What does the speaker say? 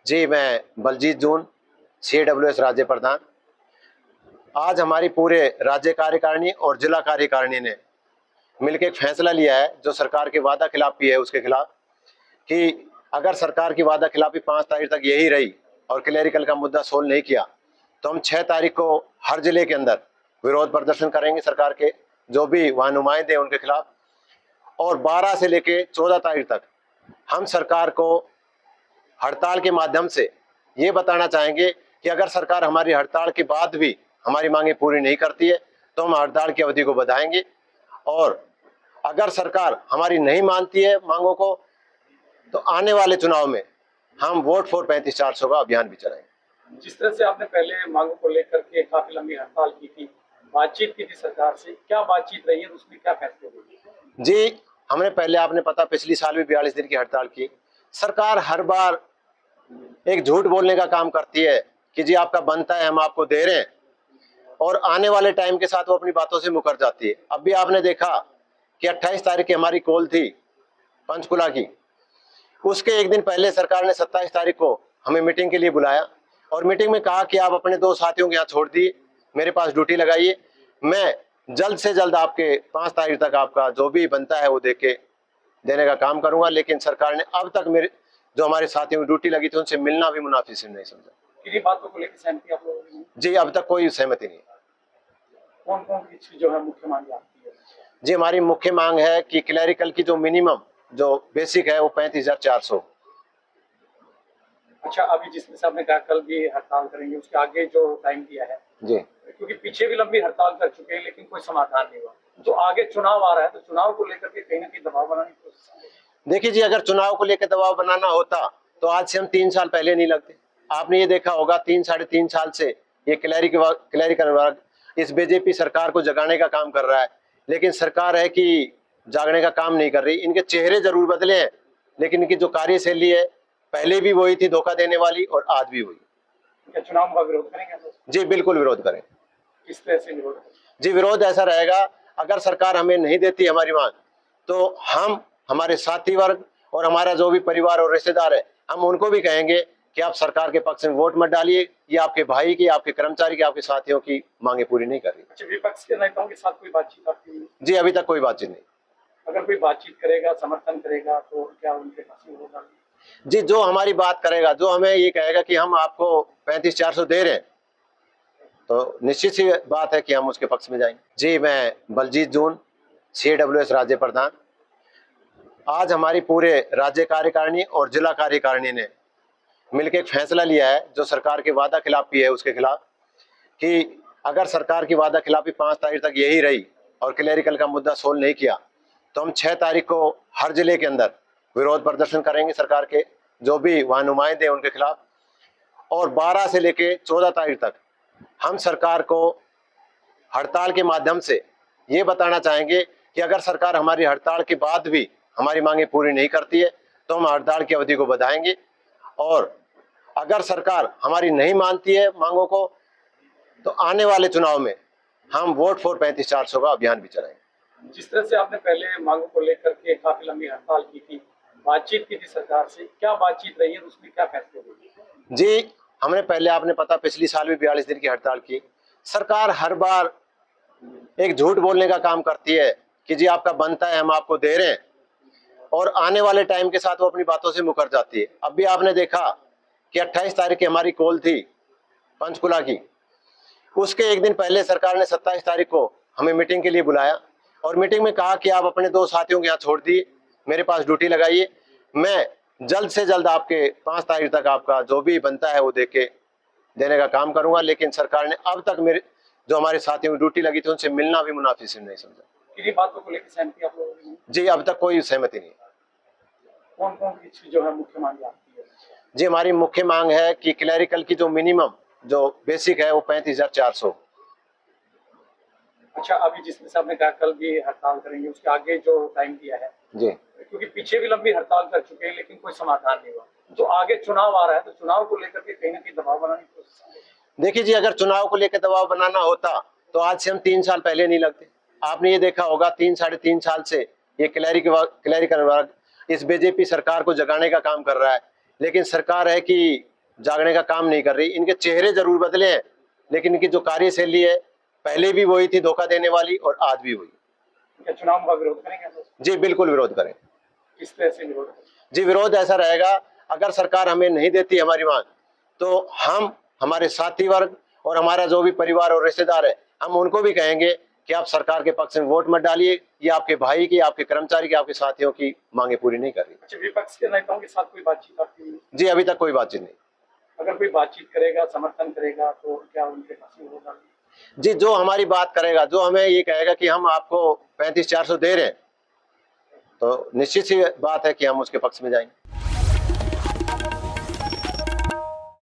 जी, मैं बलजीत जून, CWS राज्य प्रधान। आज हमारी पूरे राज्य कार्यकारिणी और जिला कार्यकारिणी ने मिलकर एक फैसला लिया है जो सरकार के वादा खिलाफी है उसके खिलाफ, कि अगर सरकार की वादा खिलाफी 5 तारीख तक यही रही और क्लेरिकल का मुद्दा सोल्व नहीं किया तो हम 6 तारीख को हर जिले के अंदर विरोध प्रदर्शन करेंगे सरकार के जो भी वहां नुमाइंदे हैं उनके खिलाफ। और 12 से लेके 14 तारीख तक हम सरकार को हड़ताल के माध्यम से ये बताना चाहेंगे कि अगर सरकार हमारी हड़ताल के बाद भी हमारी मांगे पूरी नहीं करती है तो हम हड़ताल की अवधि को बढ़ाएंगे। और अगर सरकार हमारी नहीं मानती है मांगों को तो आने वाले चुनाव में हम वोट फॉर 35-400 का अभियान भी चलाएंगे। जिस तरह से आपने पहले मांगों को लेकर के काफी लंबी हड़ताल की थी, बातचीत की थी सरकार से, क्या बातचीत रही है, उसमें क्या फैसले हुए? जी, हमने पहले आपने पता पिछली साल भी 42 दिन की हड़ताल की। सरकार हर बार एक झूठ बोलने का काम करती है कि जी आपका बनता है, हम आपको दे रहे हैं, और आने वाले टाइम के साथ वो अपनी बातों से मुकर जाती है। अब भी आपने देखा कि 28 तारीख की हमारी कॉल थी पंचकुला की, उसके एक दिन पहले सरकार ने 27 तारीख को हमें मीटिंग के लिए बुलाया और मीटिंग में कहा कि आप अपने 2 साथियों के यहाँ छोड़ दिए, मेरे पास ड्यूटी लगाइए, मैं जल्द से जल्द आपके 5 तारीख तक आपका जो भी बनता है वो देने का काम करूंगा। लेकिन सरकार ने अब तक मेरे जो हमारे साथियों की ड्यूटी लगी थी उनसे मिलना भी मुनाफिसिर नहीं समझा। किन्हीं बातों को लेकर सहमति आप लोगों की? जी, अब तक कोई सहमति नहीं। कौन कौन की चीज जो है मुख्य मांग आपकी है? जी, हमारी मुख्य मांग है कि क्लैरिकल की जो मिनिमम जो बेसिक है वो 35,400। अच्छा, अभी जिस हिसाब ने कहा कल भी हड़ताल करेंगे, उसके आगे जो टाइम दिया है, जी, क्योंकि पीछे भी लंबी हड़ताल कर चुके हैं लेकिन कोई समाधान नहीं हुआ, तो आगे चुनाव आ रहा है तो चुनाव को लेकर के कहीं ना कहीं दबाव बनाने की कोशिश करेंगे। देखिए जी, अगर चुनाव को लेकर दबाव बनाना होता तो आज से हम 3 साल पहले नहीं लगते। आपने ये देखा होगा 3-3.5 साल से ये क्लैरिकल वर्ग इस बीजेपी सरकार को जगाने का काम कर रहा है, लेकिन सरकार है कि जागने का काम नहीं कर रही। इनके चेहरे जरूर बदले हैं लेकिन इनकी जो कार्यशैली है पहले भी वही थी, धोखा देने वाली, और आज भी वही। क्या चुनाव का विरोध करेंगे? जी बिल्कुल विरोध करें। किस तरह से विरोध? जी, विरोध ऐसा रहेगा, अगर सरकार हमें नहीं देती हमारी मांग तो हम हमारे साथी वर्ग और हमारा जो भी परिवार और रिश्तेदार है हम उनको भी कहेंगे कि आप सरकार के पक्ष में वोट मत डालिए, ये आपके भाई की, आपके कर्मचारी की, आपके साथियों की मांगे पूरी नहीं कर रही। अच्छा, विपक्ष के नेताओं के साथ कोई बातचीत आपकी? जी, अभी तक कोई बातचीत नहीं। अगर कोई बातचीत करेगा, समर्थन करेगा तो क्या उनके पास होगा? जी, जो हमारी बात करेगा, जो हमें ये कहेगा कि हम आपको 35,400 दे रहे हैं तो निश्चित सी बात है कि हम उसके पक्ष में जाएंगे। जी, मैं बलजीत जून, CWS राज्य प्रधान। आज हमारी पूरे राज्य कार्यकारिणी और जिला कार्यकारिणी ने मिलकर एक फैसला लिया है जो सरकार के वादा खिलाफी है उसके खिलाफ, कि अगर सरकार की वादा खिलाफी 5 तारीख तक यही रही और क्लेरिकल का मुद्दा सोल्व नहीं किया तो हम 6 तारीख को हर जिले के अंदर विरोध प्रदर्शन करेंगे सरकार के जो भी वहां नुमाइंदे हैं उनके खिलाफ। और 12 से लेके 14 तारीख तक हम सरकार को हड़ताल के माध्यम से ये बताना चाहेंगे कि अगर सरकार हमारी हड़ताल के बाद भी हमारी मांगे पूरी नहीं करती है तो हम हड़ताल की अवधि को बढ़ाएंगे। और अगर सरकार हमारी नहीं मानती है मांगों को तो आने वाले चुनाव में हम वोट फॉर 35-400 का अभियान भी चलाएंगे। जिस तरह से आपने पहले मांगों को लेकर के काफी लंबी हड़ताल की थी, बातचीत की थी सरकार से, क्या बातचीत रही है, उसमें क्या फैसले हुए? जी, हमने पहले आपने पता पिछली साल भी 42 दिन की हड़ताल की। सरकार हर बार एक झूठ बोलने का काम करती है कि जी आपका बनता है, हम आपको दे रहे हैं, और आने वाले टाइम के साथ वो अपनी बातों से मुकर जाती है। अब भी आपने देखा कि 28 तारीख की हमारी कॉल थी पंचकुला की, उसके एक दिन पहले सरकार ने 27 तारीख को हमें मीटिंग के लिए बुलाया और मीटिंग में कहा कि आप अपने 2 साथियों के यहाँ छोड़ दिए, मेरे पास ड्यूटी लगाइए, मैं जल्द से जल्द आपके 5 तारीख तक आपका जो भी बनता है वो देने का काम करूंगा। लेकिन सरकार ने अब तक मेरे जो हमारे साथियों की ड्यूटी लगी थी उनसे मिलना भी मुनाफिसिर नहीं समझा। किन्हीं बातों को लेकर सहमति आप लोगों की? जी, अब तक कोई सहमति नहीं। कौन कौन की चीज जो है मुख्य मांग आपकी है? जी, हमारी मुख्य मांग है कि क्लैरिकल की जो मिनिमम जो बेसिक है वो 35,400। अच्छा, अभी जिस हिसाब ने कहा कल भी हड़ताल करेंगे, उसके आगे जो टाइम दिया है, जी, क्योंकि पीछे भी लंबी हड़ताल कर चुके हैं लेकिन कोई समाधान नहीं हुआ, तो आगे चुनाव आ रहा है तो चुनाव को लेकर के कहीं ना कहीं दबाव बनाने की कोशिश करेंगे। देखिए जी, अगर चुनाव को लेकर दबाव बनाना होता तो आज से हम 3 साल पहले नहीं लगते। आपने ये देखा होगा 3-3.5 साल से ये क्लैरिकल वर्ग इस बीजेपी सरकार को जगाने का काम कर रहा है, लेकिन सरकार है कि जागने का काम नहीं कर रही। इनके चेहरे जरूर बदले हैं, लेकिन इनकी जो कार्यशैली है पहले भी वही थी, धोखा देने वाली, और आज भी वही। क्या चुनाव का विरोध करेंगे तो? जी बिल्कुल विरोध करें। किस तरह से विरोध? जी विरोध ऐसा रहेगा, अगर सरकार हमें नहीं देती हमारी मांग, तो हम, हमारे साथी वर्ग और हमारा जो भी परिवार और रिश्तेदार है, हम उनको भी कहेंगे कि आप सरकार के पक्ष में वोट मत डालिए, ये आपके भाई की, आपके कर्मचारी की, आपके साथियों की मांगे पूरी नहीं कर रही। अच्छा, विपक्ष के नेताओं के साथ कोई बातचीत आपकी हुई? जी अभी तक कोई बातचीत नहीं। अगर कोई बातचीत करेगा, समर्थन करेगा, तो क्या उनके पास में होगा? जी जो हमारी बात करेगा, जो हमें ये कहेगा कि हम आपको 35-400 दे रहे हैं, तो निश्चित सी बात है कि हम उसके पक्ष में जाएंगे।